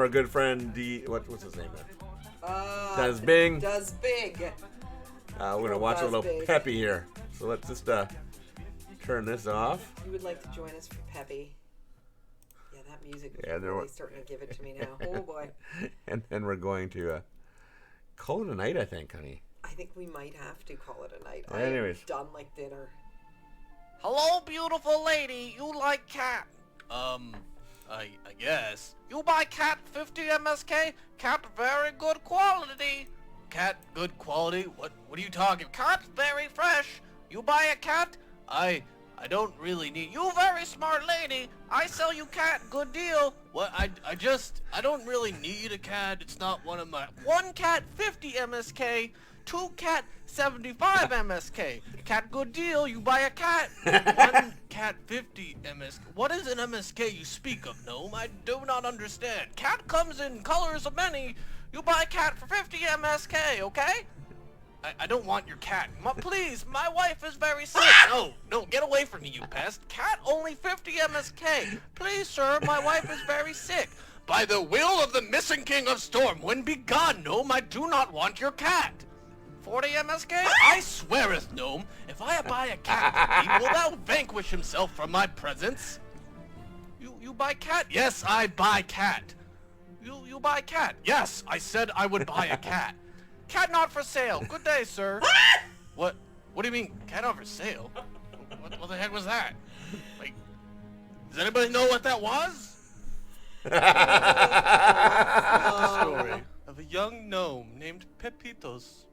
our good friend what's his name? Does Bing. Does Big. We're gonna watch a little Peppy here. So let's just turn this off. You would like to join us for Peppy? Yeah, that music is really starting to give it to me now. Oh boy. And then we're going to call it a night, I think, honey. I think we might have to call it a night. Anyways. I'm done like dinner. Hello, beautiful lady. You like cat? I guess. You buy cat 50 MSK? Cat very good quality. Cat good quality? What are you talking? Cat very fresh. You buy a cat? I don't really need you. Very smart lady. I sell you cat. Good deal. What? I don't really need a cat. It's not one of my. One cat 50 MSK. Two cat 75 MSK. Cat good deal. You buy a cat. One cat 50 MSK. What is an MSK you speak of, gnome? I do not understand. Cat comes in colors of many. You buy a cat for 50 MSK, okay? I don't want your cat. Please, my wife is very sick. No, get away from me, you pest. Cat only 50 MSK. Please, sir, my wife is very sick. By the will of the missing king of Stormwind, be gone, gnome. I do not want your cat. 40 MSK? I sweareth, gnome, if I buy a cat, he will thou vanquish himself from my presence. You buy cat? Yes, I buy cat. You buy cat? Yes, I said I would buy a cat. Cat not for sale. Good day, sir. What do you mean, cat not for sale? What the heck was that? Like, does anybody know what that was? The story of a young gnome named Pepitoz.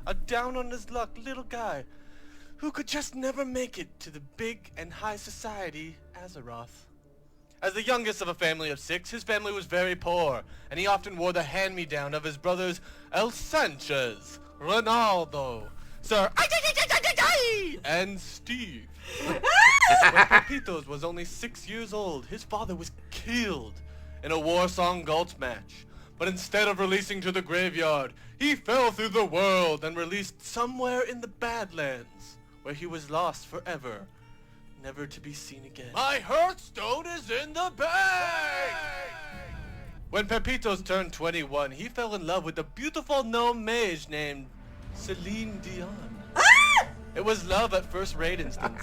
A down-on-his-luck little guy who could just never make it to the big and high society Azeroth. As the youngest of a family of 6, his family was very poor, and he often wore the hand-me-down of his brothers El Sanchez, Ronaldo, Sir and Steve. When Pepitoz was only 6 years old, his father was killed in a Warsong Gulch match. But instead of releasing to the graveyard, he fell through the world and released somewhere in the Badlands, where he was lost forever, never to be seen again. My Hearthstone is in the bag! When Pepitoz turned 21, he fell in love with a beautiful gnome mage named Celine Dion. It was love at first rate instance.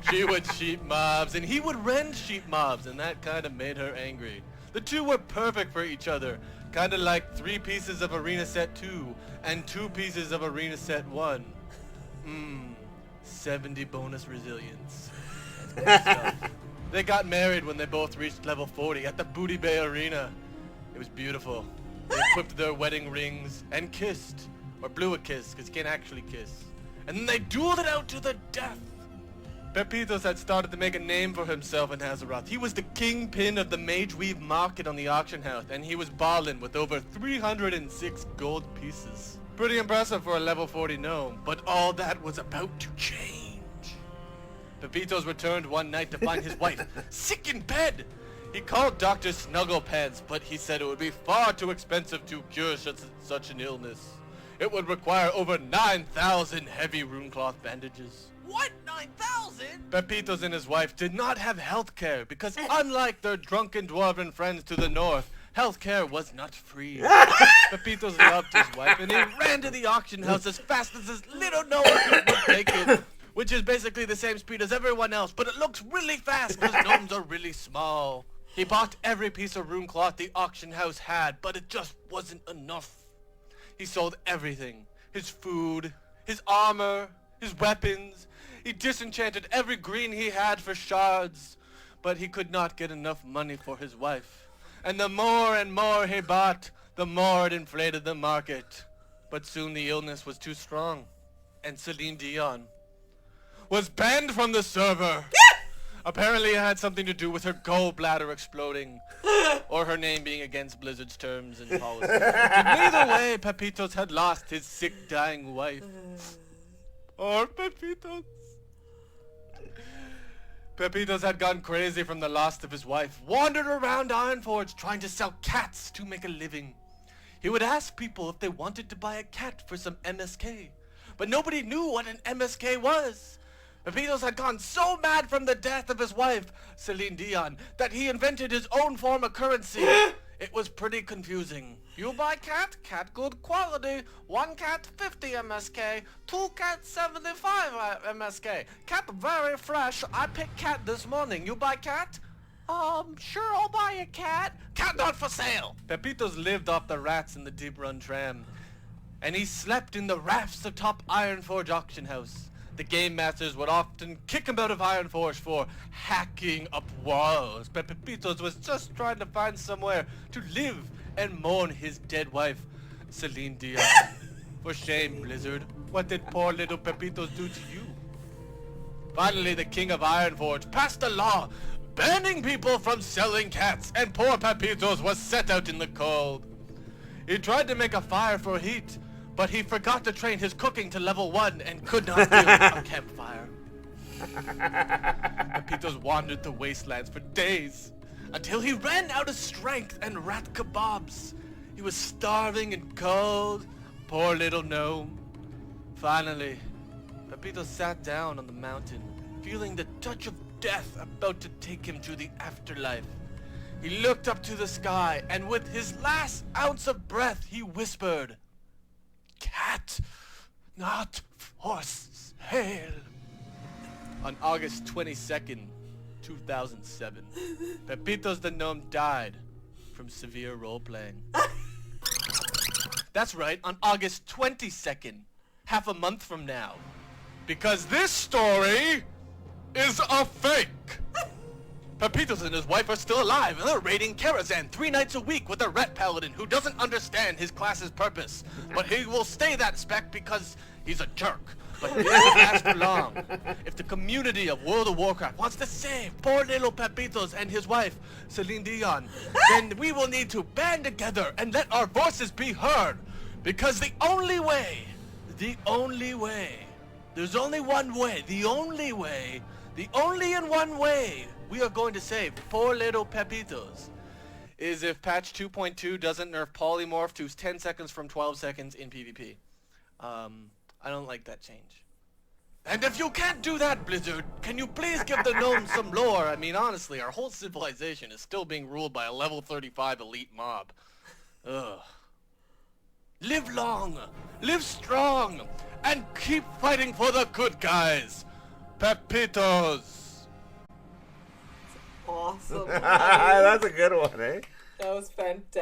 She would sheep mobs, and he would rend sheep mobs, and that kind of made her angry. The two were perfect for each other, kind of like 3 pieces of Arena Set 2 and 2 pieces of Arena Set 1. 70 bonus resilience. That's good stuff. They got married when they both reached level 40 at the Booty Bay Arena. It was beautiful. They equipped their wedding rings and kissed. Or blew a kiss, because you can't actually kiss. And then they dueled it out to the death. Pepitoz had started to make a name for himself in Azeroth. He was the kingpin of the Mage Weave market on the auction house, and he was balling with over 306 gold pieces. Pretty impressive for a level 40 gnome, but all that was about to change. Pepitoz returned one night to find his wife sick in bed. He called Dr. Snugglepants, but he said it would be far too expensive to cure such an illness. It would require over 9,000 heavy runecloth bandages. What? 9,000? Pepitoz and his wife did not have health care because unlike their drunken dwarven friends to the north, health care was not free. Pepitoz loved his wife and he ran to the auction house as fast as his little gnome would take it, which is basically the same speed as everyone else, but it looks really fast because gnomes are really small. He bought every piece of runecloth the auction house had, but it just wasn't enough. He sold everything. His food, his armor, his weapons. He disenchanted every green he had for shards. But he could not get enough money for his wife. And the more and more he bought, the more it inflated the market. But soon the illness was too strong. And Celine Dion was banned from the server. Apparently it had something to do with her gallbladder exploding, or her name being against Blizzard's terms and policies. Either way, Pepitoz had lost his sick, dying wife. Poor Pepitoz. Pepitoz had gone crazy from the loss of his wife, wandered around Ironforge trying to sell cats to make a living. He would ask people if they wanted to buy a cat for some MSK, but nobody knew what an MSK was. Pepitoz had gone so mad from the death of his wife, Celine Dion, that he invented his own form of currency. It was pretty confusing. You buy cat, cat good quality. 1 cat 50 MSK, 2 cat 75 MSK. Cat very fresh. I picked cat this morning. You buy cat? Sure, I'll buy a cat. Cat not for sale. Pepitoz lived off the rats in the Deep Run tram. And he slept in the rafts atop Iron Forge auction house. The game masters would often kick him out of Iron Forge for hacking up walls. But Pepitoz was just trying to find somewhere to live and mourn his dead wife, Celine Dion. For shame, Blizzard. What did poor little Pepitoz do to you? Finally, the king of Iron Forge passed a law banning people from selling cats, and poor Pepitoz was set out in the cold. He tried to make a fire for heat, but he forgot to train his cooking to level 1 and could not build a campfire. Pepitoz wandered the wastelands for days until he ran out of strength and rat kebabs. He was starving and cold. Poor little gnome. Finally, Pepitoz sat down on the mountain, feeling the touch of death about to take him to the afterlife. He looked up to the sky, and with his last ounce of breath, he whispered, "Cat, not for sale." On August 22nd, 2007, Pepitoz the gnome died from severe role-playing. That's right, on August 22nd, half a month from now. Because this story is a fake! Pepitoz and his wife are still alive, and they're raiding Karazhan 3 nights a week with a rat paladin who doesn't understand his class's purpose. But he will stay that spec because he's a jerk. But it doesn't last for long. If the community of World of Warcraft wants to save poor little Pepitoz and his wife, Celine Dion, then we will need to band together and let our voices be heard. Because the only way, there's only one way, the only and one way we are going to save poor little Pepitoz is if patch 2.2 doesn't nerf polymorph to 10 seconds from 12 seconds in PvP. I don't like that change. And if you can't do that, Blizzard, can you please give the gnomes some lore? I mean, honestly, our whole civilization is still being ruled by a level 35 elite mob. Ugh. Live long, live strong, and keep fighting for the good guys. Pepitoz. Awesome. That's a good one, eh? That was fantastic.